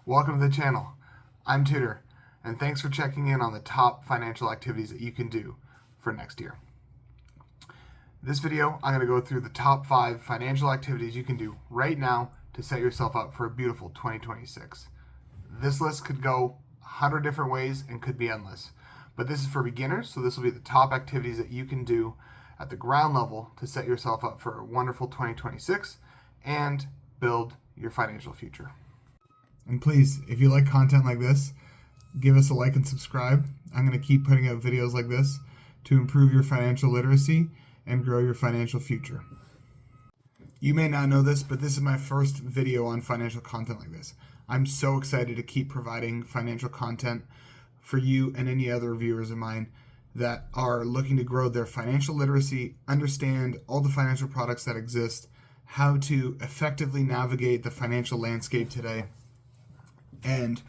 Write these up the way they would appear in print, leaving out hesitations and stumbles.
Welcome to the channel. I'm Tutor, and thanks for checking in on the top financial activities that you can do for next year. This video, I'm going to go through the top 5 financial activities you can do right now to set yourself up for a beautiful 2026. This list could go 100 different ways and could be endless, but this is for beginners, so this will be the top activities that you can do at the ground level to set yourself up for a wonderful 2026 and build your financial future. And please, if you like content like this, give us a like and subscribe. I'm going to keep putting out videos like this to improve your financial literacy and grow your financial future. You may not know this, but this is my first video on financial content like this. I'm so excited to keep providing financial content for you and any other viewers of mine that are looking to grow their financial literacy, understand all the financial products that exist, how to effectively navigate the financial landscape today, and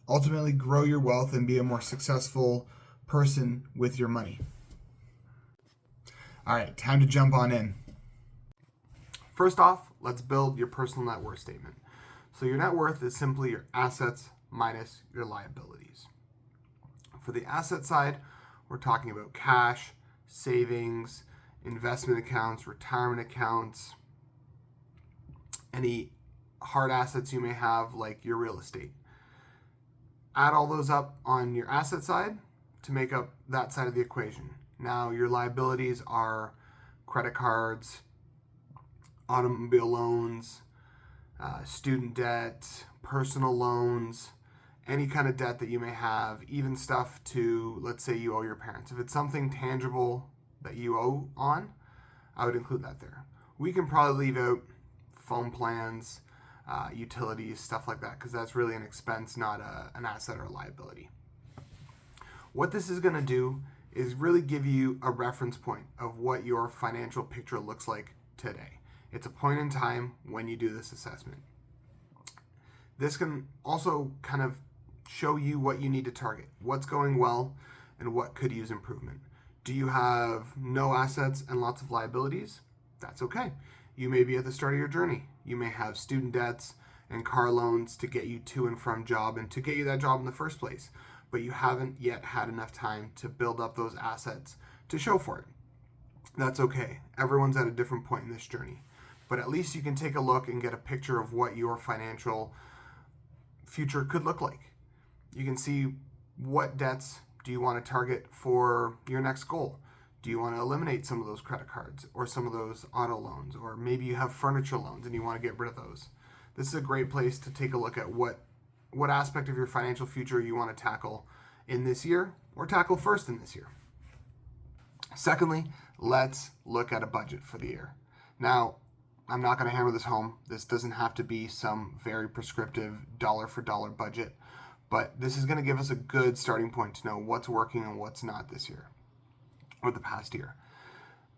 ultimately grow your wealth and be a more successful person with your money. All right, time to jump on in. First off, let's build your personal net worth statement. So your net worth is simply your assets minus your liabilities. For the asset side, we're talking about cash, savings, investment accounts, retirement accounts, any hard assets you may have like your real estate. Add all those up on your asset side to make up that side of the equation. Now your liabilities are credit cards, automobile loans, student debt, personal loans, any kind of debt that you may have, even stuff to, let's say you owe your parents. If it's something tangible that you owe on, I would include that there. We can probably leave out phone plans, utilities, stuff like that, because that's really an expense, not an asset or a liability. What this is going to do is really give you a reference point of what your financial picture looks like today. It's a point in time when you do this assessment. This can also kind of show you what you need to target, what's going well and what could use improvement. Do you have no assets and lots of liabilities? That's okay. You may be at the start of your journey. You may have student debts and car loans to get you to and from job and to get you that job in the first place, but you haven't yet had enough time to build up those assets to show for it. That's okay. Everyone's at a different point in this journey, but at least you can take a look and get a picture of what your financial future could look like. You can see what debts do you want to target for your next goal. Do you want to eliminate some of those credit cards or some of those auto loans, or maybe you have furniture loans and you want to get rid of those? This is a great place to take a look at what aspect of your financial future you want to tackle in this year or tackle first in this year. Secondly, let's look at a budget for the year. Now, I'm not going to hammer this home. This doesn't have to be some very prescriptive dollar for dollar budget, but this is going to give us a good starting point to know what's working and what's not this year or the past year.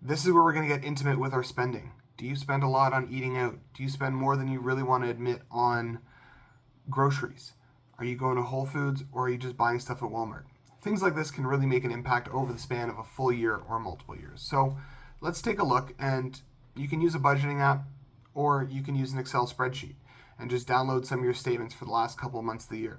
This is where we're going to get intimate with our spending. Do you spend a lot on eating out? Do you spend more than you really want to admit on groceries? Are you going to Whole Foods or are you just buying stuff at Walmart? Things like this can really make an impact over the span of a full year or multiple years. So let's take a look, and you can use a budgeting app or you can use an Excel spreadsheet and just download some of your statements for the last couple of months of the year.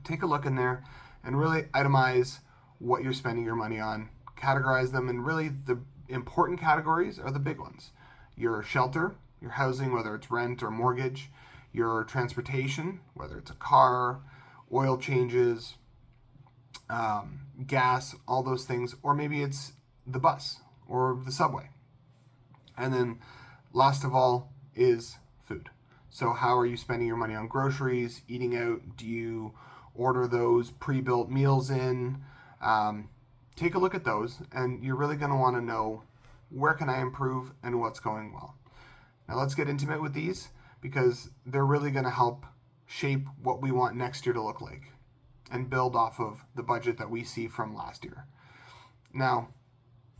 Take a look in there and really itemize what you're spending your money on, categorize them, and really the important categories are the big ones. Your shelter, your housing, whether it's rent or mortgage, your transportation, whether it's a car, oil changes, gas, all those things, or maybe it's the bus or the subway. And then last of all is food. So how are you spending your money on groceries, eating out? Do you order those pre-built meals in? Take a look at those, and you're really going to want to know where can I improve and what's going well. Now let's get intimate with these because they're really going to help shape what we want next year to look like and build off of the budget that we see from last year. Now,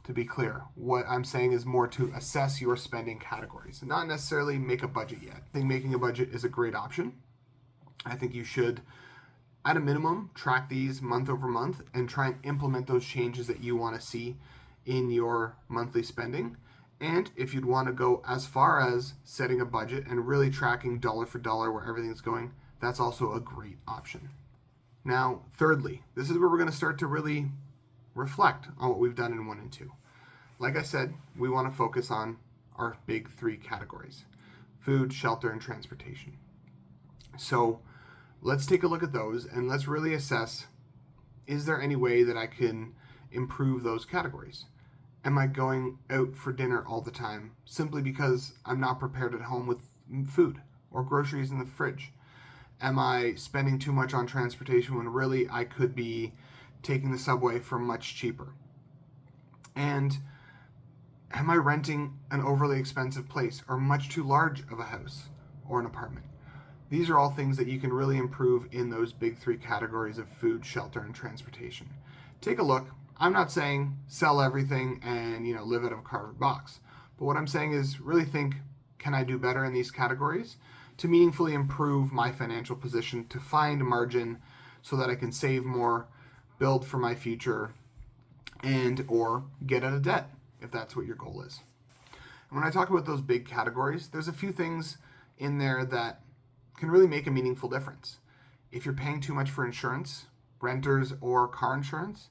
to be clear, what I'm saying is more to assess your spending categories, not necessarily make a budget yet. I think making a budget is a great option. I think you should, at a minimum, track these month over month and try and implement those changes that you want to see in your monthly spending And if you'd want to go as far as setting a budget and really tracking dollar for dollar where everything's going, that's also a great option. Now, thirdly, this is where we're going to start to really reflect on what we've done in 1 and 2. Like I said, we want to focus on our big 3 categories: food, shelter, and transportation. So let's take a look at those and let's really assess, is there any way that I can improve those categories? Am I going out for dinner all the time simply because I'm not prepared at home with food or groceries in the fridge? Am I spending too much on transportation when really I could be taking the subway for much cheaper? And am I renting an overly expensive place or much too large of a house or an apartment? These are all things that you can really improve in those big 3 categories of food, shelter, and transportation. Take a look. I'm not saying sell everything and live out of a cardboard box. But what I'm saying is really think, can I do better in these categories to meaningfully improve my financial position, to find margin so that I can save more, build for my future, and or get out of debt if that's what your goal is. And when I talk about those big categories, there's a few things in there that can really make a meaningful difference. If you're paying too much for insurance, renters or car insurance,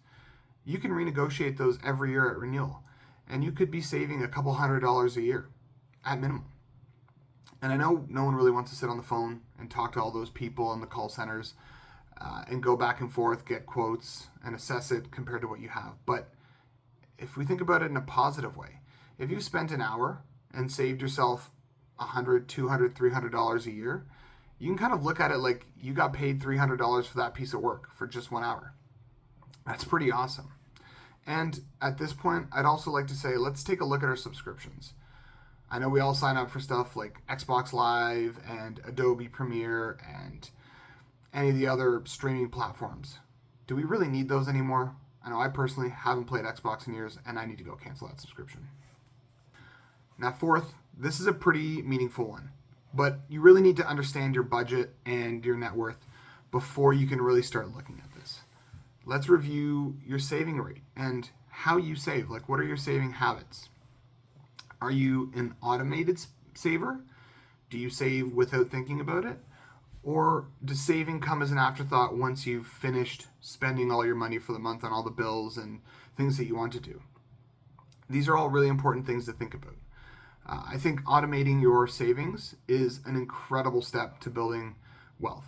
you can renegotiate those every year at renewal, and you could be saving a couple $100s a year at minimum. And I know no one really wants to sit on the phone and talk to all those people in the call centers and go back and forth, get quotes, and assess it compared to what you have. But if we think about it in a positive way, if you spent an hour and saved yourself $100, $200, $300 a year, you can kind of look at it like you got paid $300 for that piece of work for just 1 hour. That's pretty awesome. And at this point, I'd also like to say, let's take a look at our subscriptions. I know we all sign up for stuff like Xbox Live and Adobe Premiere and any of the other streaming platforms. Do we really need those anymore? I know I personally haven't played Xbox in years, and I need to go cancel that subscription. Now, fourth, this is a pretty meaningful one, but you really need to understand your budget and your net worth before you can really start looking at this. Let's review your saving rate and how you save. Like, what are your saving habits? Are you an automated saver? Do you save without thinking about it? Or does saving come as an afterthought once you've finished spending all your money for the month on all the bills and things that you want to do? These are all really important things to think about. I think automating your savings is an incredible step to building wealth.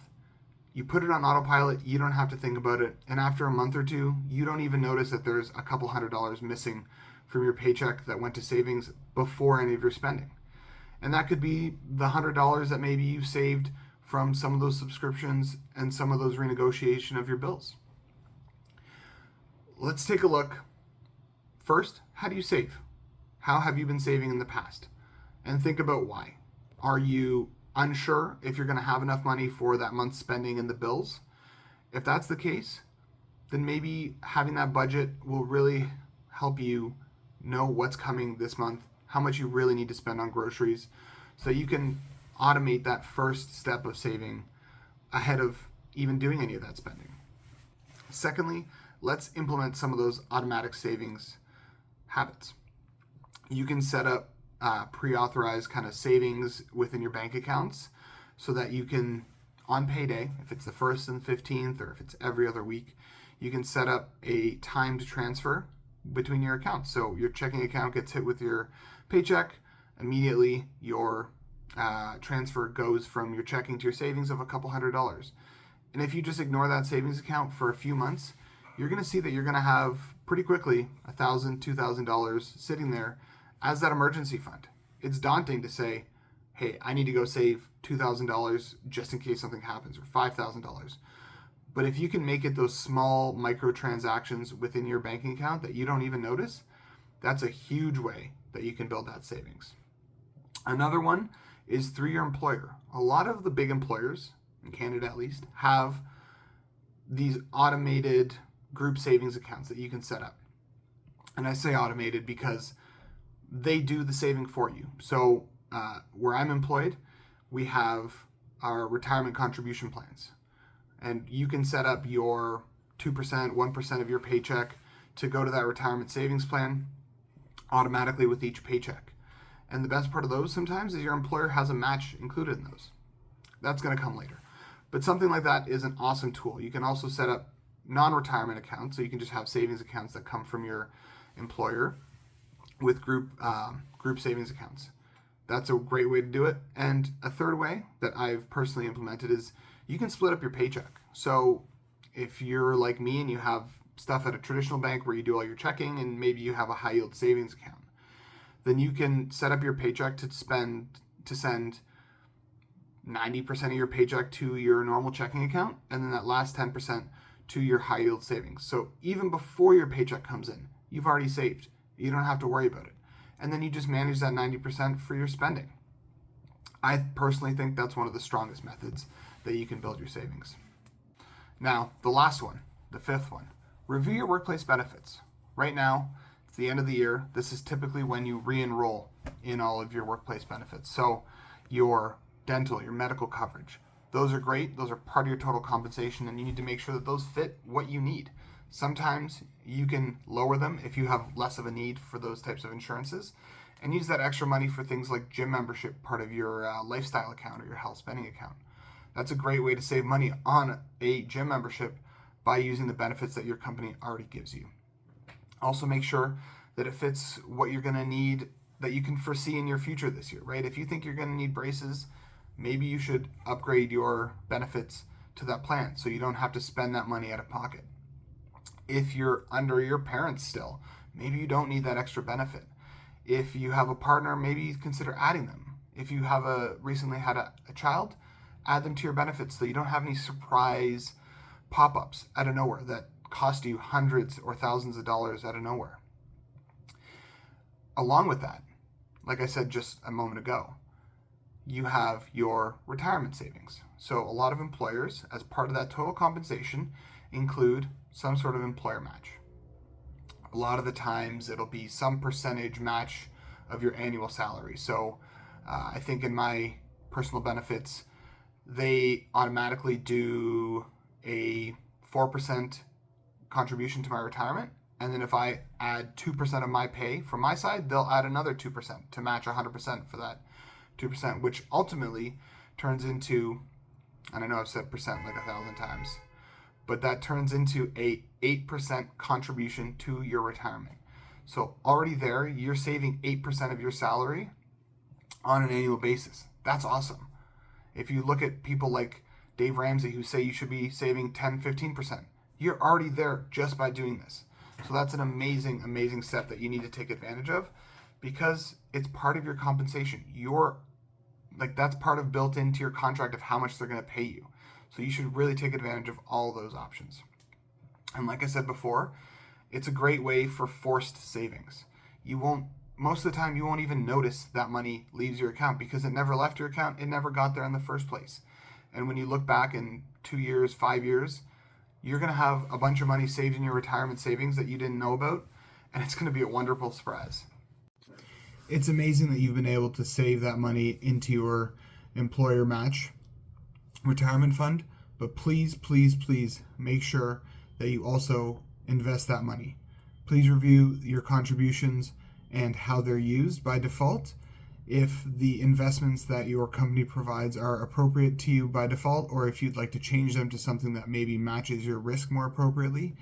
You put it on autopilot, you don't have to think about it, and after a month or two, you don't even notice that there's a couple $100s missing from your paycheck that went to savings before any of your spending. And that could be the $100 that maybe you saved from some of those subscriptions and some of those renegotiation of your bills. Let's take a look. First, how do you save? How have you been saving in the past? And think about why. Are you unsure if you're going to have enough money for that month's spending and the bills? If that's the case, then maybe having that budget will really help you know what's coming this month, how much you really need to spend on groceries, so you can automate that first step of saving ahead of even doing any of that spending. Secondly, let's implement some of those automatic savings habits. You can set up pre-authorized kind of savings within your bank accounts so that you can, on payday, if it's the 1st and 15th or if it's every other week, you can set up a timed transfer between your accounts. So your checking account gets hit with your paycheck, immediately your transfer goes from your checking to your savings of a couple $100s. And if you just ignore that savings account for a few months, you're going to see that you're going to have pretty quickly $1,000, $2,000 sitting there as that emergency fund. It's daunting to say, hey, I need to go save $2,000 just in case something happens, or $5,000. But if you can make it those small microtransactions within your banking account that you don't even notice, that's a huge way that you can build that savings. Another one is through your employer. A lot of the big employers, in Canada at least, have these automated group savings accounts that you can set up. And I say automated because they do the saving for you. So where I'm employed, we have our retirement contribution plans. And you can set up your 2%, 1% of your paycheck to go to that retirement savings plan. automatically with each paycheck. And the best part of those sometimes is your employer has a match included in those. That's going to come later. But something like that is an awesome tool. You can also set up non-retirement accounts, so you can just have savings accounts that come from your employer with group savings accounts. That's a great way to do it. And a third way that I've personally implemented is you can split up your paycheck. So if you're like me and you have stuff at a traditional bank where you do all your checking and maybe you have a high yield savings account, then you can set up your paycheck to send 90% of your paycheck to your normal checking account, and then that last 10% to your high yield savings. So even before your paycheck comes in, you've already saved. You don't have to worry about it. And then you just manage that 90% for your spending. I personally think that's one of the strongest methods that you can build your savings. Now, the last one, the fifth one, review your workplace benefits. Right now, it's the end of the year. This is typically when you re-enroll in all of your workplace benefits. So your dental, your medical coverage, those are great. Those are part of your total compensation, and you need to make sure that those fit what you need. Sometimes you can lower them if you have less of a need for those types of insurances, and use that extra money for things like gym membership, part of your lifestyle account or your health spending account. That's a great way to save money on a gym membership by using the benefits that your company already gives you. Also make sure that it fits what you're going to need, that you can foresee in your future this year, right? If you think you're going to need braces, maybe you should upgrade your benefits to that plan so you don't have to spend that money out of pocket. If you're under your parents still, maybe you don't need that extra benefit. If you have a partner, maybe consider adding them. If you have recently had a child, add them to your benefits so you don't have any surprise pop-ups out of nowhere that cost you hundreds or thousands of dollars out of nowhere. Along with that, like I said just a moment ago, you have your retirement savings. So a lot of employers, as part of that total compensation, include some sort of employer match. A lot of the times it'll be some percentage match of your annual salary. So I think in my personal benefits, they automatically do a 4% contribution to my retirement. And then if I add 2% of my pay from my side, they'll add another 2% to match 100% for that 2%, which ultimately turns into, and I know I've said percent like 1,000 times, but that turns into a 8% contribution to your retirement. So already there, you're saving 8% of your salary on an annual basis. That's awesome. If you look at people like Dave Ramsey who say you should be saving 10, 15%, you're already there just by doing this. So that's an amazing, amazing step that you need to take advantage of because it's part of your compensation. That's part of built into your contract of how much they're going to pay you. So you should really take advantage of all those options. And like I said before, it's a great way for forced savings. Most of the time, you won't even notice that money leaves your account because it never left your account. It never got there in the first place. And when you look back in 2 years, 5 years, you're going to have a bunch of money saved in your retirement savings that you didn't know about. And it's going to be a wonderful surprise. It's amazing that you've been able to save that money into your employer match retirement fund, but please, please, please make sure that you also invest that money. Please review your contributions and how they're used by default. If the investments that your company provides are appropriate to you by default, or if you'd like to change them to something that maybe matches your risk more appropriately.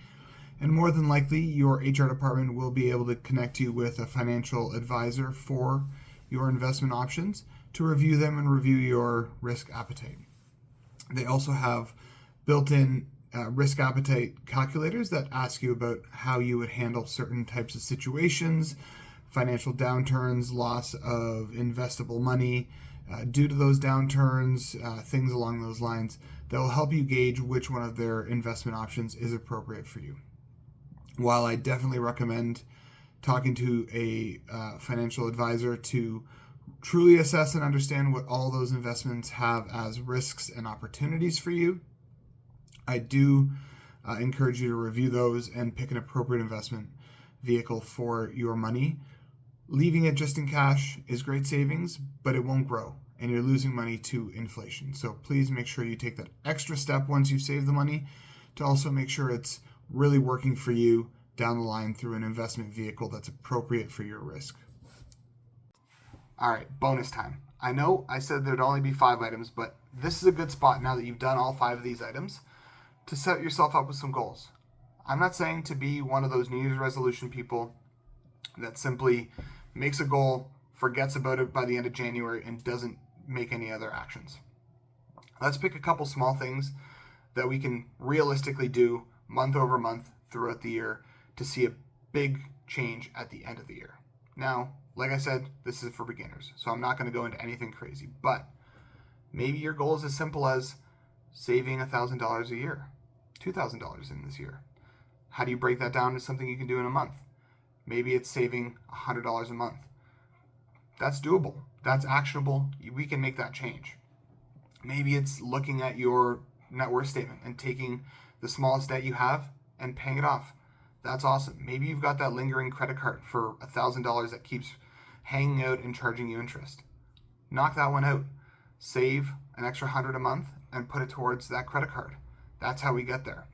And more than likely, your HR department will be able to connect you with a financial advisor for your investment options to review them and review your risk appetite. They also have built-in risk appetite calculators that ask you about how you would handle certain types of situations, financial downturns, loss of investable money due to those downturns, things along those lines that will help you gauge which one of their investment options is appropriate for you. While I definitely recommend talking to a financial advisor to truly assess and understand what all those investments have as risks and opportunities for you, I do encourage you to review those and pick an appropriate investment vehicle for your money. Leaving it just in cash is great savings, but it won't grow and you're losing money to inflation. So please make sure you take that extra step once you save the money to also make sure it's really working for you down the line through an investment vehicle that's appropriate for your risk. All right, bonus time. I know I said there'd only be 5 items, but this is a good spot now that you've done all 5 of these items to set yourself up with some goals. I'm not saying to be one of those New Year's resolution people that simply makes a goal, forgets about it by the end of January, and doesn't make any other actions. Let's pick a couple small things that we can realistically do month over month throughout the year to see a big change at the end of the year. Now, like I said, this is for beginners, so I'm not going to go into anything crazy, but maybe your goal is as simple as saving $1,000 a year, $2,000 in this year. How do you break that down to something you can do in a month? Maybe it's saving $100 a month. That's doable. That's actionable. We can make that change. Maybe it's looking at your net worth statement and taking the smallest debt you have and paying it off. That's awesome. Maybe you've got that lingering credit card for $1,000 that keeps hanging out and charging you interest. Knock that one out. Save an extra $100 a month and put it towards that credit card. That's how we get there.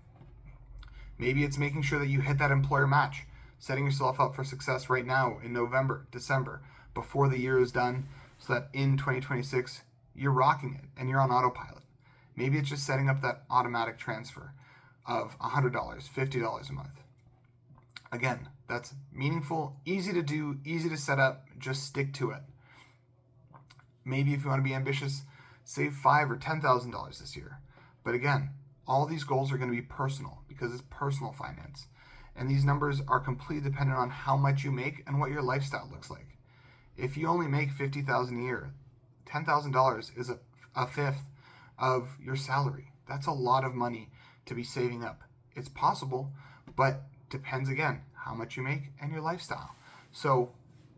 Maybe it's making sure that you hit that employer match, setting yourself up for success right now in November, December, before the year is done, so that in 2026, you're rocking it and you're on autopilot. Maybe it's just setting up that automatic transfer of $100, $50 a month. Again, that's meaningful, easy to do, easy to set up, just stick to it. Maybe if you want to be ambitious, save $5,000 or $10,000 this year. But again, all these goals are going to be personal because it's personal finance. And these numbers are completely dependent on how much you make and what your lifestyle looks like. If you only make $50,000 a year, $10,000 is a fifth of your salary. That's a lot of money to be saving up. It's possible, but depends again how much you make and your lifestyle. So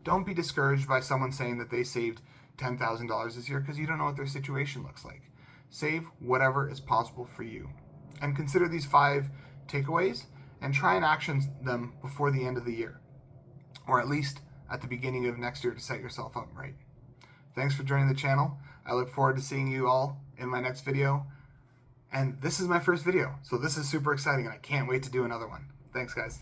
don't be discouraged by someone saying that they saved $10,000 this year because you don't know what their situation looks like. Save whatever is possible for you. And consider these 5 takeaways and try and action them before the end of the year, or at least at the beginning of next year to set yourself up right. Thanks for joining the channel. I look forward to seeing you all in my next video. And this is my first video, so this is super exciting and I can't wait to do another one. Thanks, guys.